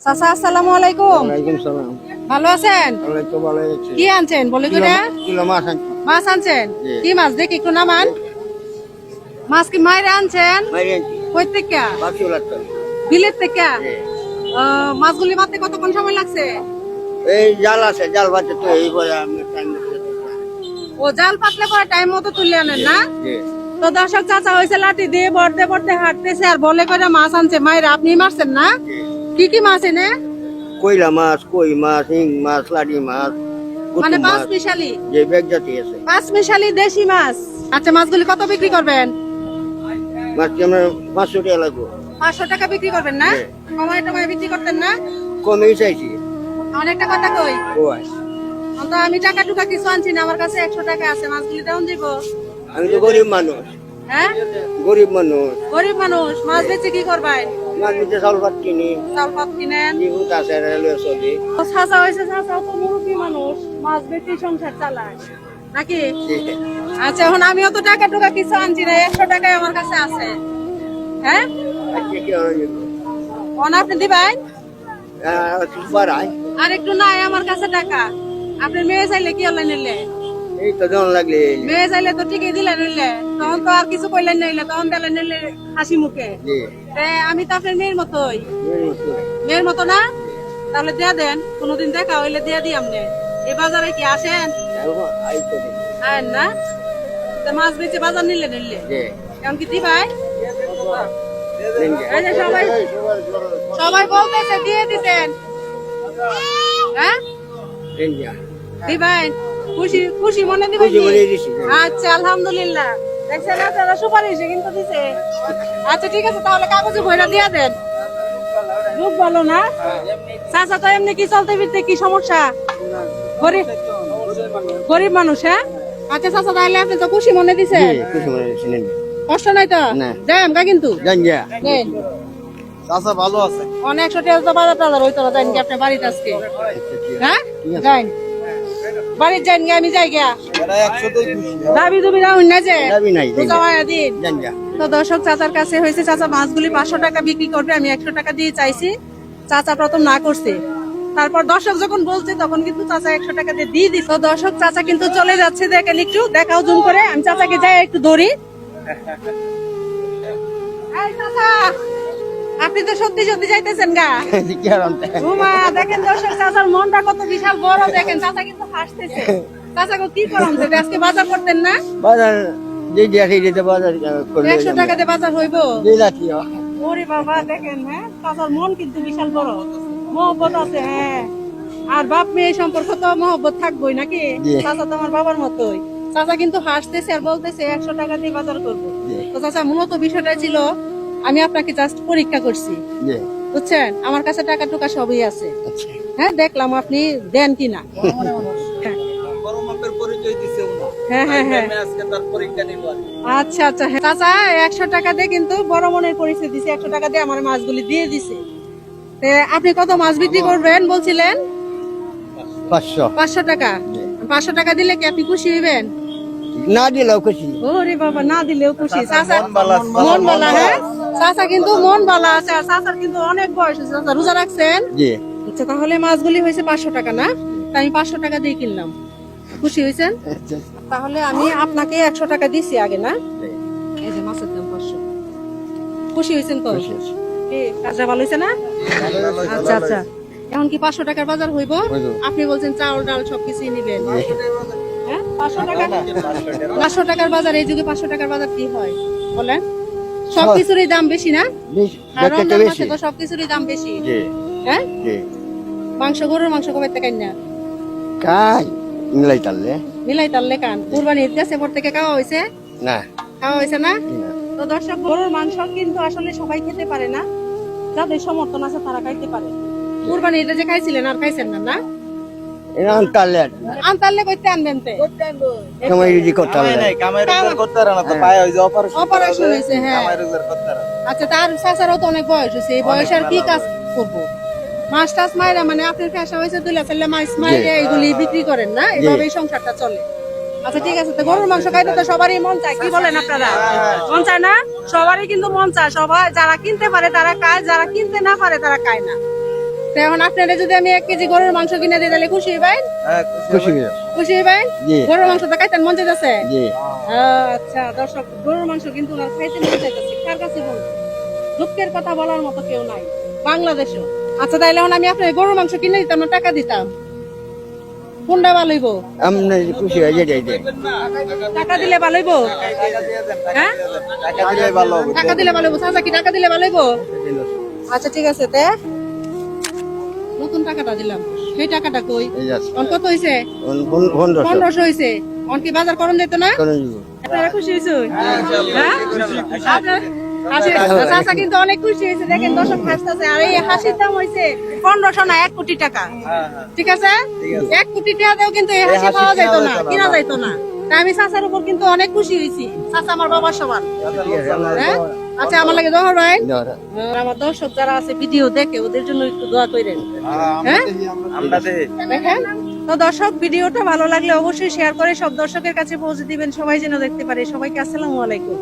চাচা আসসালামু আলাইকুম। ওয়ালাইকুম সালাম। ভালো আছেন? ভালো তো ভালো আছি। কি আনছেন বলে তো না? কিলো মাছ আনছি। মাছ আনছেন? জি। কি মাছ দেখি একটু নামান। মাছ কি মাইরে আনছেন? মারি আনছি। কই থেকে? বাকি লাগতো। বিলেত থেকে? জি। মাছগুলি মারতে কতক্ষণ সময় লাগছে? এই জাল আছে, জাল বাজে তো এই বলে আমি টাইম দিতে। ও জাল পাতলে পরে টাইম মতো তুলে আনেন না? জি। তো দর্শক চাচা হয়েছে লাঠি দিয়ে বড়তে বড়তে হাঁটতেছে আর বলে করে মাছ আনছে। মায়ের আপনি মারছেন না? জি। কি মাছ এনে? কইলা মাছ, কই মাছ, হিং মাছ, লাডি মাছ, মানে কুতুম পাঁচ মাছ, মিশালি? যে বেগ জাতি আছে। পাঁচ মিশালি দেশি মাছ। আচ্ছা মাছগুলি কত বিক্রি করবেন? মাছ কি আমরা 500 টাকা লাগবো। 500 টাকা বিক্রি করবেন না? জি। কমায় টমায় বিক্রি করতেন না? কমেই চাইছি। অনেকটা কথা কই। ওই তো আমি টাকা টুকা কিছু আনছি না, আমার কাছে 100 টাকা আছে, মাছগুলি দেন দিব। আমি তো গরিব মানুষ। হ্যাঁ গরিব মানুষ। গরিব মানুষ, মাছ বেচে কি করবেন? মাছ নিতে চাউল ভাত কিনি। চাল পাত কিনেন। জীবন কাছে রেলওয়ে চলি। চাচা হয়েছে, চাচাও তো মুরব্বী মানুষ, মাছ বেচে সংসার চালায় নাকি? জি। আচ্ছা এখন আমিও তো টাকা টুকা কিছু আনছি না, 100 টাকাই আমার কাছে আছে। হ্যাঁ আজকে কি হলো? কোন আপনি দিবেন? বাড়াই। আর একটু নাই আমার কাছে টাকা। আপনি মেয়ে চাইলে কি হলে নিলে? এই তো জন লাগলে। মেয়ে চাইলে তো ঠিকই দিলেন নিলে, তখন তো আর কিছু কইলেন নিলে, তখন দিলেন নিলে হাসি মুখে। জি। আমি তো আপনার মেয়ের মতোই। এই মতো। মেয়ের মতো না? তাহলে দিয়া দেন, কোনোদিন দেখা হইলে দিয়া দিই আমনে। এই বাজারে কি আসেন? এখন আইতো রে। আয়েন না? তা মাছ বেচে বাজার নিলে নিলে জি। এখন কি দিবাই? দেনগে। এই যে সবাই বলতেছে দিয়ে দিতেন। হ্যাঁ দেনগে। দিবেন? খুশি খুশি মনে দিবেন খুশি কি? মনে দিছি। আচ্ছা আলহামদুলিল্লাহ। দেখছেন আপনারা সুপারিশে কিন্তু দিছে। আচ্ছা ঠিক আছে তাহলে কাগজে বইরা দিয়া দেন। খুব ভালো না? চাচা তো এমনি কি চলতে ফিরতে কি সমস্যা? গরিব গরিব মানুষ, হ্যাঁ? আচ্ছা চাচা তাহলে আপনি তো খুশি মনে দিছেন। জি, খুশি মনে দিছি নেন। কষ্ট নাই তো? না। যাই আমগা কিন্তু। দেনগে। নেন। চাচা ভালো আছে। অনেক 100 টাকা তো বাজার টাজার হইতো না, যাইন কি আপনি বাড়িতে আজকে? হ্যাঁ যাইন বাড়িতে যাইন গে, আমি যাই গিয়া। এরা 100 তেই খুশি। দাবি দুবি রাউন না যে দাবি নাই। রোজা মায়া দিন। দেনগে। তো দর্শক চাচার কাছে হয়েছে, চাচা মাছগুলি 500 টাকা বিক্রি করবে, আমি 100 টাকা দিয়ে চাইছি। চাচা প্রথম না করছে, তারপর দর্শক যখন বলছে তখন কিন্তু চাচা 100 টাকা দিয়ে দিই। তো দর্শক চাচা কিন্তু চলে যাচ্ছে, দেখেন একটু দেখাও জুম করে, আমি চাচাকে যাই একটু ধরি। এই চাচা, আপনি তো সত্যি সত্যি যাইতেছেন গা। কি আর আনতে? উমা দেখেন দর্শক চাচার মনটা কত বিশাল বড়, দেখেন চাচা কিন্তু হাসতেছে। চাচা গো কি করেন আজকে বাজার করতেন না? বাজার যে যে আছে যেতে বাজার করলে 100 টাকা দিয়ে বাজার হইব? দিলা কি ওরে বাবা দেখেন, হ্যাঁ চাচার মন কিন্তু বিশাল বড়, মহব্বত আছে। হ্যাঁ আর বাপ মেয়ে সম্পর্ক তো মহব্বত থাকবোই নাকি? জি। চাচা তো আমার বাবার মতোই। চাচা কিন্তু হাসতেছে আর বলতেছে 100 টাকা দিয়ে বাজার করবো। জি। তো চাচা মূলত বিষয়টা ছিল, আমি আপনাকে জাস্ট পরীক্ষা করছি, জি। বুঝছেন? আমার কাছে টাকা টুকা সবই আছে। আচ্ছা। হ্যাঁ দেখলাম আপনি দেন কিনা। হ্যাঁ হ্যাঁ হ্যাঁ আচ্ছা আচ্ছা হ্যাঁ। চাচা 100 টাকা দিয়ে কিন্তু বড় মনের পরিচয় দিছে, 100 টাকা দিয়ে আমার মাছগুলি দিয়ে দিছে। আপনি কত মাছ বিক্রি করবেন বলছিলেন? 500 500 টাকা। 500 টাকা দিলে কি আপনি খুশি হইবেন? না দিলেও খুশি। ওরে বাবা না দিলেও খুশি। চাচা মন বালা, হ্যাঁ চাচা কিন্তু মন বালা আছে, আর চাচার কিন্তু অনেক বয়স হয়েছে। চাচা রোজা রাখছেন? জি। আচ্ছা তাহলে মাছগুলি হয়েছে 500 টাকা না? তাই আমি 500 টাকা দিয়ে কিনলাম। খুশি হয়েছেন? তাহলে আমি আপনাকে 100 টাকা দিছি আগে না? এই যে মাছের দাম 500। খুশি হয়েছেন তো? কি কাজটা ভালো হয়েছে না? আচ্ছা আচ্ছা এখন কি 500 টাকার বাজার হইব? আপনি বলছেন চাউল ডাল সবকিছুই নিবেন। হ্যাঁ 500 টাকা 500 টাকার বাজার, এই যুগে 500 টাকার বাজার কি হয় বলেন? সবকিছুরই দাম বেশি না? আর রমজান মাসে তো সবকিছুরই দাম বেশি। জি। হ্যাঁ জি। মাংস, গরুর মাংস কবে থেকে না কাই মিলাই তাললে মিলাই তাহলে কান কুরবানি ঈদ গেছে পর থেকে খাওয়া হয়েছে? না। খাওয়া হয়েছে না? না। তো দর্শক গরুর মাংস কিন্তু আসলে সবাই খেতে পারে না, যাদের সমর্থন আছে তারা খাইতে পারে। কুরবানি ঈদে যে খাইছিলেন আর খাইছেন না না? এরা আনতালে আনতালে কইতে আনবেন তে কামাই রুজি করতে হবে না। অপারেশন হয়েছে। হ্যাঁ আচ্ছা তার চাচারও তো অনেক বয়স হয়েছে, এই বয়সে আর কি কাজ করবো? মাছ টাছ মাইরা, মানে আপনার পেশা হয়েছে দুইলা ফেললে মাছ মাইরে এইগুলি বিক্রি করেন না, এভাবেই সংসারটা চলে। আচ্ছা ঠিক আছে, তো গরুর মাংস খাইতে তো সবারই মন চায়, কি বলেন আপনারা? মন চায় না? সবারই কিন্তু মন চায়, সবাই যারা কিনতে পারে তারা খায়, যারা কিনতে না পারে তারা খায় না। তো এখন আপনারা যদি আমি 1 কেজি গরুর মাংস কিনে দিই তাহলে খুশি হইবেন? খুশি খুশি হইবেন? জি। গরুর মাংস তো খাইতেন মন চাইতেছে? জি আচ্ছা দর্শক, গরুর মাংস কিন্তু ওনার খাইতে মন চাইতেছে। কার কাছে বলবো? দুঃখের কথা বলার মতো কেউ নাই বাংলাদেশে। আচ্ছা তাইলে এখন আমি আপনার গরুর মাংস কিনে দিতাম না টাকা দিতাম? কোনটা ভালো হইব? আমরা খুশি হয়ে যাই টাকা দিলে ভালো হইব? হ্যাঁ টাকা দিলে ভালো হবে টাকা দিলে ভালো হইব। চাচা কি টাকা দিলে ভালো হইব? আচ্ছা ঠিক আছে, তে নতুন টাকাটা দিলাম, সেই টাকাটা কই? এই যাচ্ছে অন কত হইছে? 1500 হইছে। অন কি বাজার করন দিত না? আপনারা খুশি হইছো? হ্যাঁ আপনার চাচা কিন্তু অনেক খুশি হয়েছে। দেখেন দর্শক হাসতেছে। আর এই হাসির দাম হয়েছে 1500 না 1 কোটি টাকা। ঠিক আছে, 1 কোটি টাকা দিয়েও কিন্তু এই হাসি পাওয়া যাইতো না, কিনা যাইতো না। তাই আমি চাচার উপর কিন্তু অনেক খুশি হয়েছি। চাচা আমার বাবার সমান। হ্যাঁ আচ্ছা, আমার লাগে দোয়া ভাই। আমার দর্শক যারা আছে ভিডিও দেখে ওদের জন্য একটু দোয়া করেন। হ্যাঁ দেখেন তো দর্শক, ভিডিওটা ভালো লাগলে অবশ্যই শেয়ার করে সব দর্শকের কাছে পৌঁছে দিবেন, সবাই যেন দেখতে পারে। সবাইকে আসসালামু আলাইকুম।